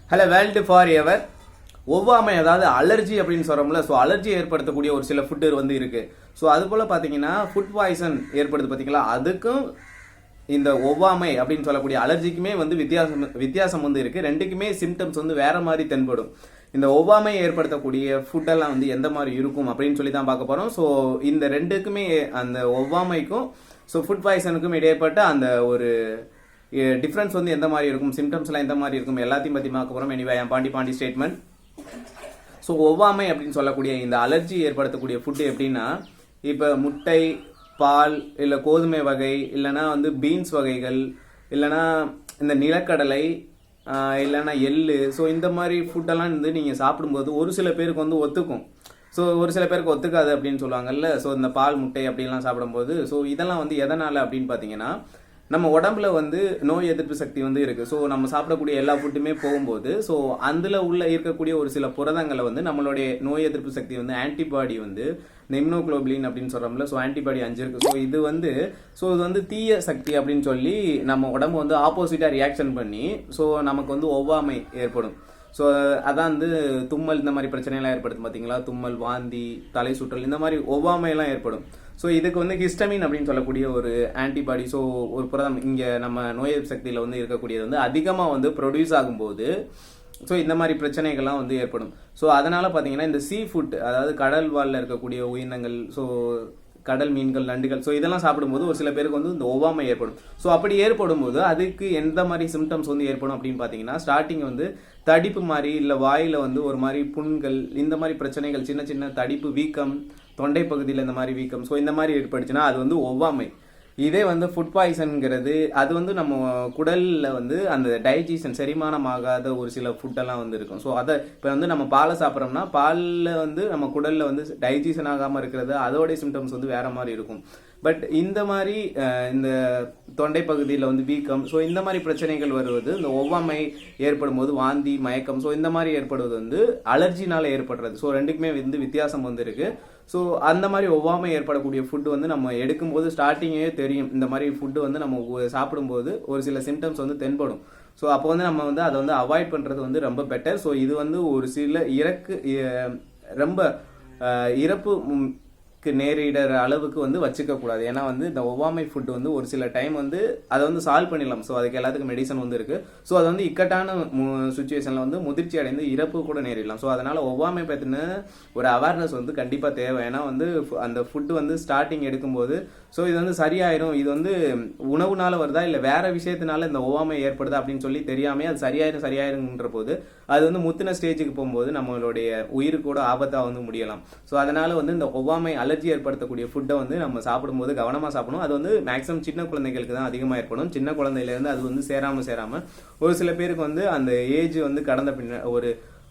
Hello world for ever. ஒவ்வாமை அதாவது allergy அப்படின்னு சொல்கிறோம்ல. ஸோ அலர்ஜி ஏற்படுத்தக்கூடிய ஒரு சில ஃபுட்டு வந்து இருக்குது. ஸோ அது போல் பார்த்தீங்கன்னா ஃபுட் பாய்சன் ஏற்படுது பார்த்தீங்களா, அதுக்கும் இந்த ஒவ்வாமை அப்படின்னு சொல்லக்கூடிய அலர்ஜிக்குமே வந்து வித்தியாசம் வந்து இருக்குது. ரெண்டுக்குமே சிம்டம்ஸ் வந்து வேற மாதிரி தென்படும். இந்த ஒவ்வாமை ஏற்படுத்தக்கூடிய ஃபுட்டெல்லாம் வந்து எந்த மாதிரி இருக்கும் அப்படின்னு சொல்லி தான் பார்க்க போகிறோம். ஸோ இந்த ரெண்டுக்குமே அந்த ஒவ்வாமைக்கும் ஸோ ஃபுட் பாய்சனுக்கும் இடையப்பட்ட அந்த ஒரு டிஃப்ரென்ஸ் வந்து எந்த மாதிரி இருக்கும், சிம்டம்ஸ்லாம் எந்த மாதிரி இருக்கும், எல்லாத்தையும் பற்றி பார்க்க போகிறோம். Anyway Pandi statement. ஸோ ஒவ்வாமை அப்படின்னு சொல்லக்கூடிய இந்த அலர்ஜி ஏற்படுத்தக்கூடிய ஃபுட்டு எப்படின்னா, இப்போ முட்டை, பால், இல்லை கோதுமை வகை, இல்லைனா வந்து பீன்ஸ் வகைகள், இல்லைனா இந்த நிலக்கடலை, இல்லைனா எள்ளு. ஸோ இந்த மாதிரி ஃபுட்டெல்லாம் வந்து நீங்கள் சாப்பிடும்போது ஒரு சில பேருக்கு வந்து ஒத்துக்கும். ஸோ ஒரு சில பேருக்கு ஒத்துக்காது அப்படின்னு சொல்லுவாங்கல்ல. ஸோ இந்த பால், முட்டை அப்படின்லாம் சாப்பிடும்போது ஸோ இதெல்லாம் வந்து எதனால் அப்படின்னு பார்த்தீங்கன்னா, நம்ம உடம்புல வந்து நோய் எதிர்ப்பு சக்தி வந்து இருக்குது. ஸோ நம்ம சாப்பிடக்கூடிய எல்லா ஃபுட்டுமே போகும்போது ஸோ அதில் உள்ள இருக்கக்கூடிய ஒரு சில புரதங்களை வந்து நம்மளுடைய நோய் எதிர்ப்பு சக்தி வந்து ஆன்டிபாடி வந்து இந்த இம்யூனோகுளோபுலின் அப்படின்னு சொல்கிறோம்ல. ஸோ ஆன்டிபாடி 5 இருக்குது. ஸோ இது வந்து தீய சக்தி அப்படின்னு சொல்லி நம்ம உடம்பு வந்து ஆப்போசிட்டாக ரியாக்ஷன் பண்ணி ஸோ நமக்கு வந்து ஒவ்வாமை ஏற்படும். ஸோ அதான் வந்து தும்மல் இந்த மாதிரி பிரச்சனைலாம் ஏற்படுத்தும் பார்த்தீங்களா, தும்மல், வாந்தி, தலை சுற்றல், இந்த மாதிரி ஒவ்வாமையெல்லாம் ஏற்படும். ஸோ இதுக்கு வந்து ஹிஸ்டமின் அப்படின்னு சொல்லக்கூடிய ஒரு ஆன்டிபாடி, ஸோ ஒரு புரதம் இங்கே நம்ம நோய் எதிர்ப்பு சக்தியில் வந்து இருக்கக்கூடியது வந்து அதிகமாக வந்து ப்ரொடியூஸ் ஆகும்போது ஸோ இந்த மாதிரி பிரச்சனைகள்லாம் வந்து ஏற்படும். ஸோ அதனால் பார்த்தீங்கன்னா இந்த சீ ஃபுட், அதாவது கடல் வாழ்ல இருக்கக்கூடிய உயிரினங்கள், ஸோ கடல் மீன்கள், நண்டுகள், ஸோ இதெல்லாம் சாப்பிடும்போது ஒரு சில பேருக்கு வந்து இந்த ஒவ்வாமை ஏற்படும். ஸோ அப்படி ஏற்படும் போது அதுக்கு எந்த மாதிரி சிம்டம்ஸ் வந்து ஏற்படும் அப்படின்னு பார்த்தீங்கன்னா, ஸ்டார்டிங் வந்து தடிப்பு மாதிரி, இல்லை வாயில் வந்து ஒரு மாதிரி புண்கள், இந்த மாதிரி பிரச்சனைகள், சின்ன சின்ன தடிப்பு, வீக்கம், தொண்டை பகுதியில் இந்த மாதிரி வீக்கம், ஸோ இந்த மாதிரி ஏற்படுச்சுன்னா அது வந்து ஒவ்வாமை. இதே வந்து ஃபுட் பாய்சன்ங்கிறது அது வந்து நம்ம குடலில் வந்து அந்த டைஜஷன், செரிமானம் ஆகாத ஒரு சில ஃபுட்டெல்லாம் வந்து இருக்கும். ஸோ அதை இப்போ வந்து நம்ம பாலை சாப்பிட்றோம்னா பாலில் வந்து நம்ம குடலில் வந்து டைஜஷன் ஆகாமல் இருக்கிறது, அதோடைய சிம்டம்ஸ் வந்து வேற மாதிரி இருக்கும். பட் இந்த மாதிரி இந்த தொண்டை பகுதியில் வந்து வீக்கம், ஸோ இந்த மாதிரி பிரச்சனைகள் வருவது இந்த ஒவ்வாமை ஏற்படும் போது வாந்தி, மயக்கம், ஸோ இந்த மாதிரி ஏற்படுவது வந்து அலர்ஜினால ஏற்படுறது. ஸோ ரெண்டுக்குமே வந்து வித்தியாசம் வந்து இருக்கு. ஸோ அந்த மாதிரி ஒவ்வாமை ஏற்படக்கூடிய ஃபுட்டு வந்து நம்ம எடுக்கும்போது ஸ்டார்டிங்கே தெரியும். இந்த மாதிரி ஃபுட்டு வந்து நம்ம சாப்பிடும்போது ஒரு சில சிம்டம்ஸ் வந்து தென்படும். ஸோ அப்போ வந்து நம்ம வந்து அதை வந்து அவாய்ட் பண்ணுறது வந்து ரொம்ப பெட்டர். ஸோ இது வந்து ஒரு சில ரொம்ப இறப்பு நேரிடற அளவுக்கு வந்து வச்சுக்க கூடாது. ஏன்னா வந்து இந்த ஒவ்வாமை ஃபுட் வந்து ஒரு சில டைம் வந்து அதை வந்து சால்வ் பண்ணிடலாம். ஸோ அதுக்கு எல்லாத்துக்கும் மெடிசன் வந்து இருக்கு. ஸோ அது வந்து இக்கட்டான சுச்சுவேஷன்ல வந்து முதிர்ச்சி அடைந்து இறப்பு கூட நேரிடலாம். ஸோ அதனால ஒவ்வாமை பற்றின ஒரு அவேர்னஸ் வந்து கண்டிப்பாக தேவை. ஏன்னா வந்து அந்த ஃபுட்டு வந்து ஸ்டார்டிங் எடுக்கும்போது ஸோ இது வந்து சரியாயிரும், இது வந்து உணவுனால வருதா இல்லை வேற விஷயத்தினால இந்த ஒவ்வாமை ஏற்படுதா அப்படின்னு சொல்லி தெரியாமே அது சரியாயிருங்கிற போது அது வந்து முத்தின ஸ்டேஜுக்கு போகும்போது நம்மளுடைய உயிருக்கு கூட ஆபத்தாக வந்து முடியலாம். ஸோ அதனால வந்து இந்த ஒவ்வாமை அலர்ஜி ஏற்படுத்தக்கூடிய ஃபுட்டை வந்து நம்ம சாப்பிடும்போது கவனமாக சாப்பிடணும். அது வந்து மேக்ஸிமம் சின்ன குழந்தைகளுக்கு தான் அதிகமாக ஏற்படும். சின்ன குழந்தையிலேருந்து அது வந்து சேராமல் ஒரு சில பேருக்கு வந்து அந்த ஏஜ் வந்து கடந்த பின்ன ஒரு